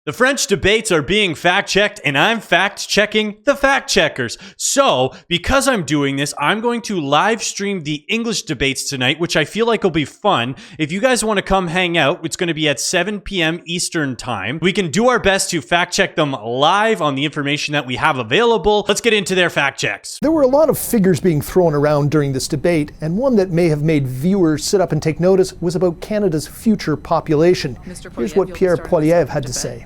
The French debates are being fact-checked, and I'm fact-checking the fact-checkers. So, because I'm doing this, I'm going to live stream the English debates tonight, which I feel like will be fun. If you guys want to come hang out, it's going to be at 7 p.m. Eastern Time. We can do our best to fact-check them live on the information that we have available. Let's get into their fact-checks. There were a lot of figures being thrown around during this debate, and one that may have made viewers sit up and take notice was about Canada's future population. Here's what Pierre Poilievre had to say.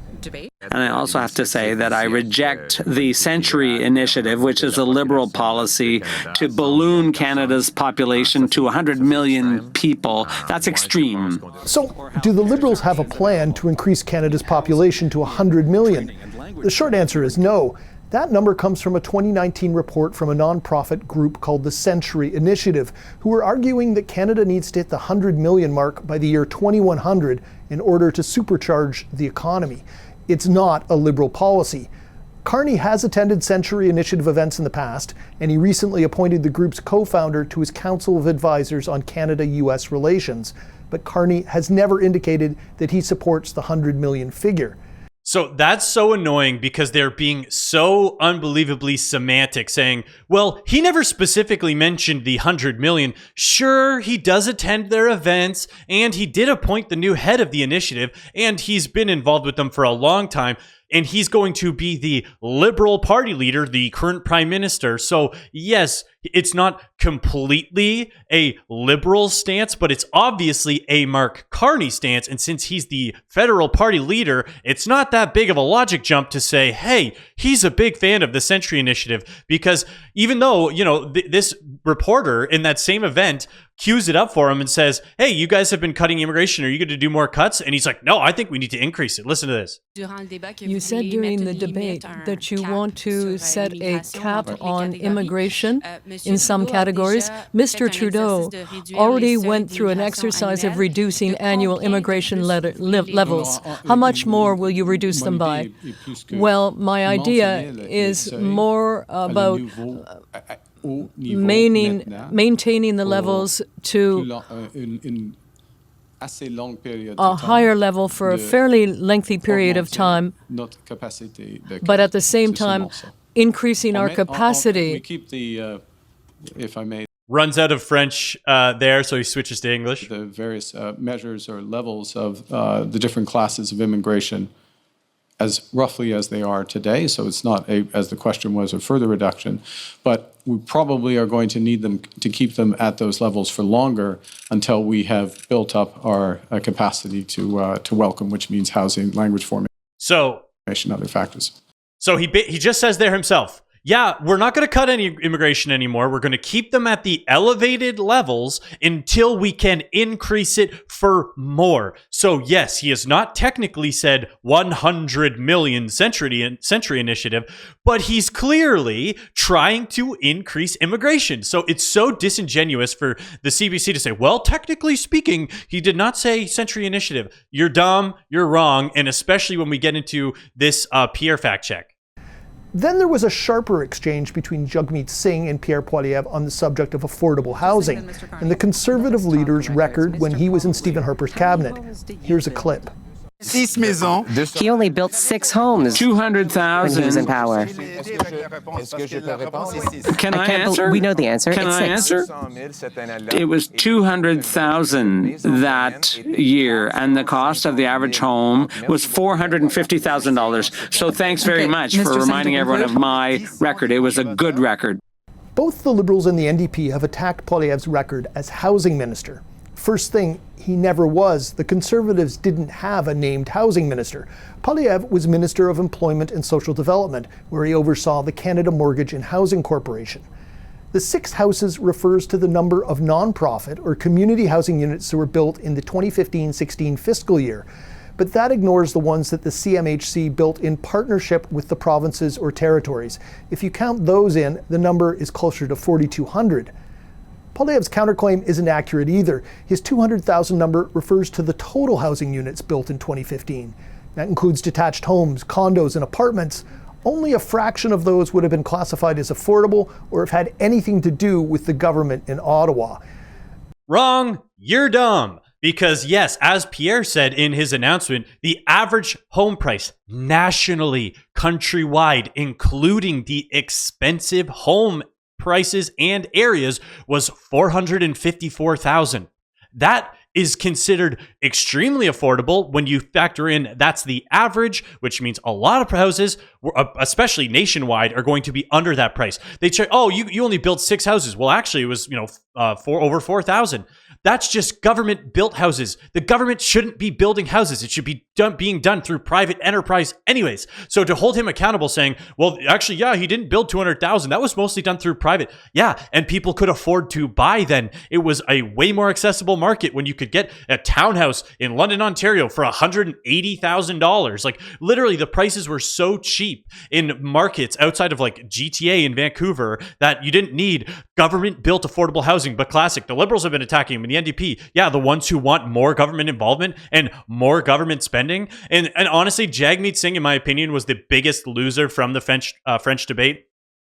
And I also have to say that I reject the Century Initiative, which is a Liberal policy to balloon Canada's population to 100 million people. That's extreme. So, do the Liberals have a plan to increase Canada's population to 100 million? The short answer is no. That number comes from a 2019 report from a nonprofit group called the Century Initiative, who are arguing that Canada needs to hit the 100 million mark by the year 2100 in order to supercharge the economy. It's not a Liberal policy. Carney has attended Century Initiative events in the past, and he recently appointed the group's co-founder to his Council of Advisors on Canada-US relations. But Carney has never indicated that he supports the 100 million figure. So that's so annoying because they're being so unbelievably semantic, saying, well, he never specifically mentioned the 100 million. Sure, he does attend their events, and he did appoint the new head of the initiative, and he's been involved with them for a long time, and he's going to be the Liberal Party leader, the current Prime Minister. So yes, it's not completely a Liberal stance, but it's obviously a Mark Carney stance. And since he's the federal party leader, it's not that big of a logic jump to say, hey, he's a big fan of the Century Initiative. Because even though, this reporter in that same event cues it up for him and says, hey, you guys have been cutting immigration. Are you going to do more cuts? And he's like, no, I think we need to increase it. Listen to this. You said during the debate that you want to set a cap on immigration in some categories. Mr. Trudeau already went through an exercise of reducing annual immigration levels. How much more will you reduce them by? Well, my idea is more about maintaining the levels to a higher level for a fairly lengthy period of time, but at the same time, increasing our capacity. If I may. Runs out of French there, so he switches to English. The various measures or levels of the different classes of immigration as roughly as they are today. So it's not, as the question was, a further reduction. But we probably are going to need them to keep them at those levels for longer until we have built up our capacity to welcome, which means housing, language formation, other factors. So he just says there himself, yeah, we're not going to cut any immigration anymore. We're going to keep them at the elevated levels until we can increase it for more. So yes, he has not technically said 100 million Century Initiative, but he's clearly trying to increase immigration. So it's so disingenuous for the CBC to say, well, technically speaking, he did not say Century Initiative. You're dumb, you're wrong, and especially when we get into this Pierre fact check. Then there was a sharper exchange between Jagmeet Singh and Pierre Poilievre on the subject of affordable housing and the Conservative leader's record when he was in Stephen Harper's cabinet. Here's a clip. He only built 6 homes 200,000 when he was in power. Can I answer? We know the answer. Can I answer? It was 200,000 that year, and the cost of the average home was $450,000. So thanks very much for reminding everyone of my record. It was a good record. Both the Liberals and the NDP have attacked Poilievre's record as housing minister. First thing, he never was. The Conservatives didn't have a named housing minister. Poilievre was Minister of Employment and Social Development, where he oversaw the Canada Mortgage and Housing Corporation. The 6 houses refers to the number of nonprofit or community housing units that were built in the 2015-16 fiscal year. But that ignores the ones that the CMHC built in partnership with the provinces or territories. If you count those in, the number is closer to 4,200. Poilievre's counterclaim isn't accurate either. His 200,000 number refers to the total housing units built in 2015. That includes detached homes, condos, and apartments. Only a fraction of those would have been classified as affordable or have had anything to do with the government in Ottawa. Wrong, you're dumb. Because yes, as Pierre said in his announcement, the average home price nationally, countrywide, including the expensive home prices and areas, was $454,000. That is considered extremely affordable when you factor in that's the average, which means a lot of houses, especially nationwide, are going to be under that price. They check, oh, you only built 6 houses. Well, actually, it was over 4,000. That's just government built houses. The government shouldn't be building houses. It should be being done through private enterprise anyways. So to hold him accountable saying, well, actually, yeah, he didn't build 200,000. That was mostly done through private. Yeah, and people could afford to buy then. It was a way more accessible market when you could get a townhouse in London, Ontario for $180,000. Like literally the prices were so cheap in markets outside of like GTA and Vancouver that you didn't need government built affordable housing. But classic, the Liberals have been attacking him, and the NDP, yeah, the ones who want more government involvement and more government spending. And honestly, Jagmeet Singh, in my opinion, was the biggest loser from the French debate.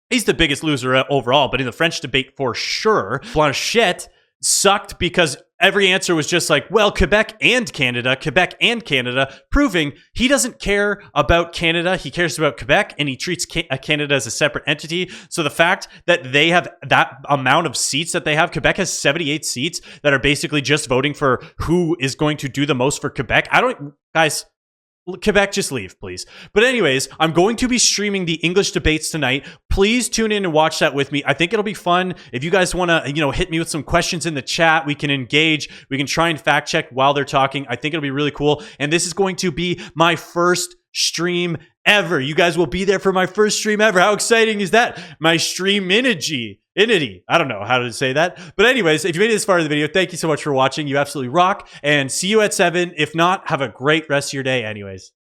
He's the biggest loser overall, but in the French debate for sure. Blanchet sucked because every answer was just like, well, Quebec and Canada, proving he doesn't care about Canada. He cares about Quebec, and he treats Canada as a separate entity. So the fact that they have that amount of seats that they have, Quebec has 78 seats that are basically just voting for who is going to do the most for Quebec. Guys, Quebec, just leave, please. But anyways, I'm going to be streaming the English debates tonight. Please tune in and watch that with me. I think it'll be fun. If you guys want to, hit me with some questions in the chat, we can engage. We can try and fact check while they're talking. I think it'll be really cool. And this is going to be my first stream ever. You guys will be there for my first stream ever. How exciting is that? My streaminity. I don't know how to say that. But anyways, if you made it this far in the video, thank you so much for watching. You absolutely rock. And see you at 7. If not, have a great rest of your day anyways.